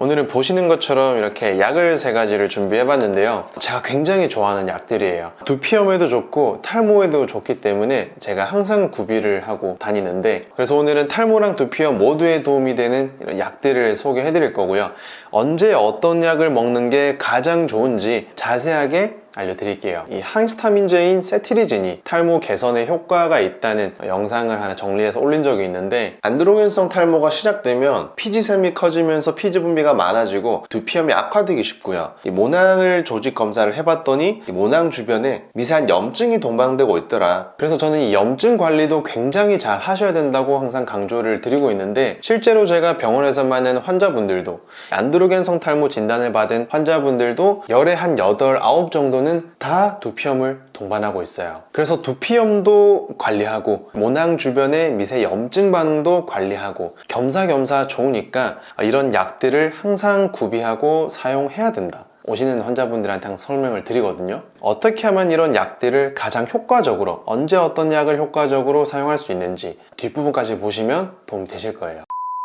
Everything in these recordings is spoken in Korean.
오늘은 보시는 것처럼 이렇게 약을 3가지를 준비해봤는데요. 제가 굉장히 좋아하는 약들이에요. 두피염에도 좋고 탈모에도 좋기 때문에 제가 항상 구비를 하고 다니는데, 그래서 오늘은 탈모랑 두피염 모두에 도움이 되는 이런 약들을 소개해드릴 거고요. 언제 어떤 약을 먹는 게 가장 좋은지 자세하게 알려드릴게요. 이 항히스타민제인 세트리진이 탈모 개선에 효과가 있다는 영상을 하나 정리해서 올린 적이 있는데, 안드로겐성 탈모가 시작되면 피지샘이 커지면서 피지 분비가 많아지고 두피염이 악화되기 쉽고요. 이 모낭을 조직 검사를 해봤더니 이 모낭 주변에 미세한 염증이 동반되고 있더라. 그래서 저는 이 염증 관리도 굉장히 잘 하셔야 된다고 항상 강조를 드리고 있는데, 실제로 제가 병원에서 만난 환자분들도, 안드로겐성 탈모 진단을 받은 환자분들도 열에 한 8, 9 정도는 다 두피염을 동반하고 있어요. 그래서 두피염도 관리하고 모낭 주변의 미세 염증 반응도 관리하고 겸사겸사 좋으니까 이런 약들을 항상 구비하고 사용해야 된다. 오시는 환자분들한테 항상 설명을 드리거든요. 어떻게 하면 이런 약들을 가장 효과적으로, 언제 어떤 약을 효과적으로 사용할 수 있는지 뒷부분까지 보시면 도움이 되실 거예요.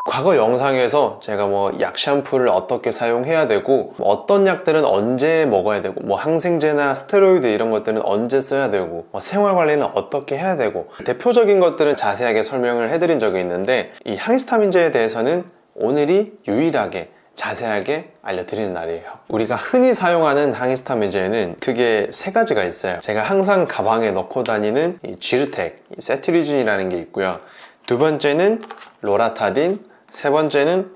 과거 영상에서 제가 약 샴푸를 어떻게 사용해야 되고, 어떤 약들은 언제 먹어야 되고, 항생제나 스테로이드 이런 것들은 언제 써야 되고, 생활관리는 어떻게 해야 되고, 대표적인 것들은 자세하게 설명을 해드린 적이 있는데, 이 항히스타민제에 대해서는 오늘이 유일하게 자세하게 알려드리는 날이에요. 우리가 흔히 사용하는 항히스타민제는 크게 3가지가 있어요. 제가 항상 가방에 넣고 다니는 이 지르텍, 이 세트리진이라는 게 있고요. 2번째는 로라타딘, 3번째는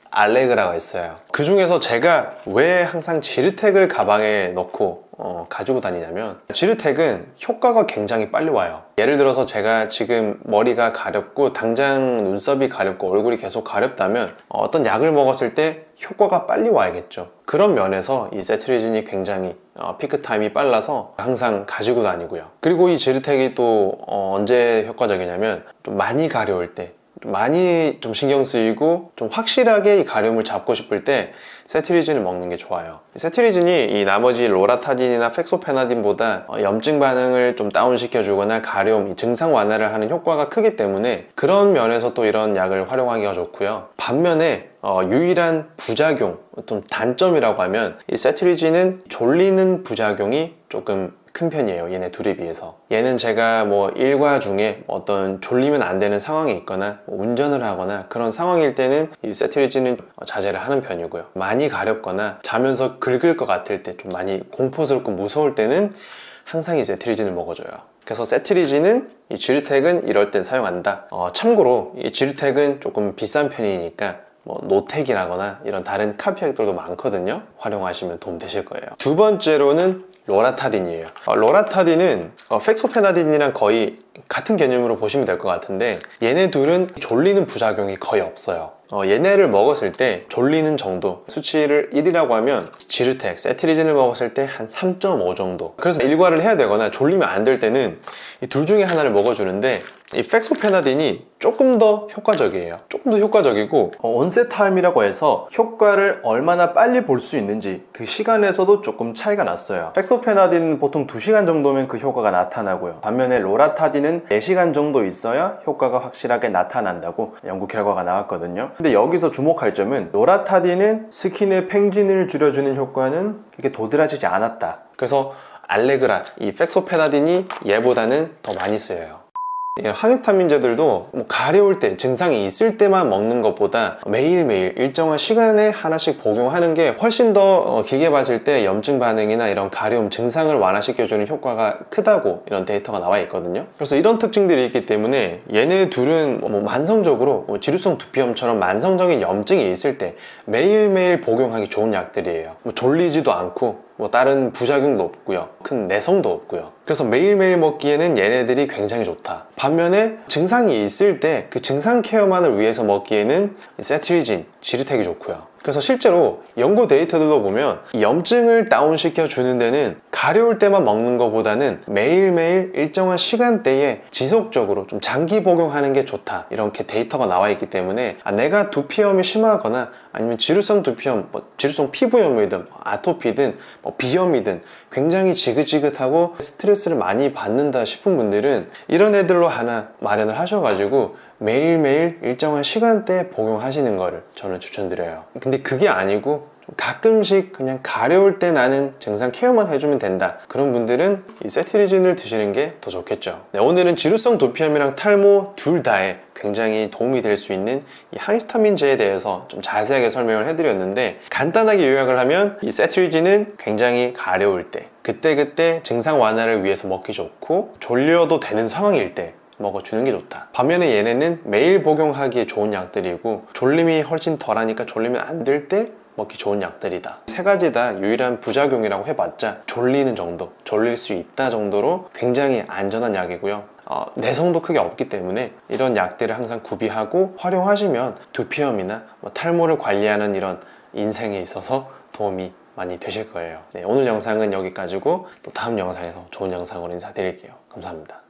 알레그라가 있어요. 그 중에서 제가 왜 항상 지르텍을 가방에 넣고 가지고 다니냐면, 지르텍은 효과가 굉장히 빨리 와요. 예를 들어서 제가 지금 머리가 가렵고 당장 눈썹이 가렵고 얼굴이 계속 가렵다면 어떤 약을 먹었을 때 효과가 빨리 와야겠죠. 그런 면에서 이 세트리진이 굉장히 피크 타임이 빨라서 항상 가지고 다니고요. 그리고 이 지르텍이 또 언제 효과적이냐면, 좀 많이 가려울 때, 많이 좀 신경 쓰이고 좀 확실하게 이 가려움을 잡고 싶을 때 세트리진을 먹는 게 좋아요. 세트리진이 이 나머지 로라타딘이나 펙소페나딘보다 염증 반응을 좀 다운시켜 주거나 가려움, 증상 완화를 하는 효과가 크기 때문에 그런 면에서 또 이런 약을 활용하기가 좋고요. 반면에 유일한 부작용, 좀 단점이라고 하면 이 세트리진은 졸리는 부작용이 조금 큰 편이에요. 얘네 둘에 비해서. 얘는 제가 일과 중에 어떤 졸리면 안 되는 상황이 있거나 운전을 하거나 그런 상황일 때는 이 세트리진은 자제를 하는 편이고요. 많이 가렵거나 자면서 긁을 것 같을 때, 좀 많이 공포스럽고 무서울 때는 항상 이 세트리진을 먹어줘요. 그래서 세트리진은, 이 지르텍은 이럴 땐 사용한다. 참고로 이 지르텍은 조금 비싼 편이니까 노텍이라거나 이런 다른 카피약들도 많거든요. 활용하시면 도움 되실 거예요. 2번째로는 로라타딘이에요. 로라타딘은 펙소페나딘이랑 거의 같은 개념으로 보시면 될 것 같은데, 얘네 둘은 졸리는 부작용이 거의 없어요. 얘네를 먹었을 때 졸리는 정도, 수치를 1이라고 하면 지르텍, 세트리진을 먹었을 때 한 3.5 정도. 그래서 일과를 해야 되거나 졸리면 안 될 때는 이 둘 중에 하나를 먹어주는데, 이 펙소페나딘이 조금 더 효과적이에요. 조금 더 효과적이고, 온셋 타임이라고 해서 효과를 얼마나 빨리 볼 수 있는지 그 시간에서도 조금 차이가 났어요. 펙소페나딘은 보통 2시간 정도면 그 효과가 나타나고요. 반면에 로라타딘은 4시간 정도 있어야 효과가 확실하게 나타난다고 연구 결과가 나왔거든요. 근데 여기서 주목할 점은, 로라타딘은 스킨의 팽진을 줄여주는 효과는 그렇게 도드라지지 않았다. 그래서 알레그라, 이 펙소페나딘이 얘보다는 더 많이 쓰여요. 항히스타민제들도 가려울 때, 증상이 있을 때만 먹는 것보다 매일매일 일정한 시간에 하나씩 복용하는 게 훨씬 더 길게 봤을 때 염증 반응이나 이런 가려움 증상을 완화시켜주는 효과가 크다고 이런 데이터가 나와 있거든요. 그래서 이런 특징들이 있기 때문에 얘네 둘은 만성적으로 지루성 두피염처럼 만성적인 염증이 있을 때 매일매일 복용하기 좋은 약들이에요. 졸리지도 않고 다른 부작용도 없고요. 큰 내성도 없고요. 그래서 매일매일 먹기에는 얘네들이 굉장히 좋다. 반면에 증상이 있을 때 그 증상 케어만을 위해서 먹기에는 세트리진, 지르텍이 좋고요. 그래서 실제로 연구 데이터들도 보면 이 염증을 다운시켜 주는 데는 가려울 때만 먹는 것보다는 매일매일 일정한 시간대에 지속적으로 좀 장기 복용하는 게 좋다, 이렇게 데이터가 나와 있기 때문에 내가 두피염이 심하거나 아니면 지루성 두피염, 지루성 피부염이든 아토피든 비염이든 굉장히 지긋지긋하고 스트레스를 많이 받는다 싶은 분들은 이런 애들로 하나 마련을 하셔가지고 매일매일 일정한 시간대에 복용하시는 거를 저는 추천드려요. 근데 그게 아니고 가끔씩 그냥 가려울 때 나는 증상 케어만 해주면 된다, 그런 분들은 이 세트리진을 드시는 게 더 좋겠죠. 네, 오늘은 지루성 도피함이랑 탈모 둘 다에 굉장히 도움이 될 수 있는 이 항히스타민제에 대해서 좀 자세하게 설명을 해드렸는데, 간단하게 요약을 하면 이 세트리진은 굉장히 가려울 때, 그때그때 증상 완화를 위해서 먹기 좋고, 졸려도 되는 상황일 때 먹어주는 게 좋다. 반면에 얘네는 매일 복용하기에 좋은 약들이고, 졸림이 훨씬 덜하니까 졸리면 안 들 때 먹기 좋은 약들이다. 세 가지 다 유일한 부작용이라고 해봤자 졸리는 정도, 졸릴 수 있다 정도로 굉장히 안전한 약이고요. 내성도 크게 없기 때문에 이런 약들을 항상 구비하고 활용하시면 두피염이나 탈모를 관리하는 이런 인생에 있어서 도움이 많이 되실 거예요. 네, 오늘 영상은 여기까지고 또 다음 영상에서 좋은 영상으로 인사드릴게요. 감사합니다.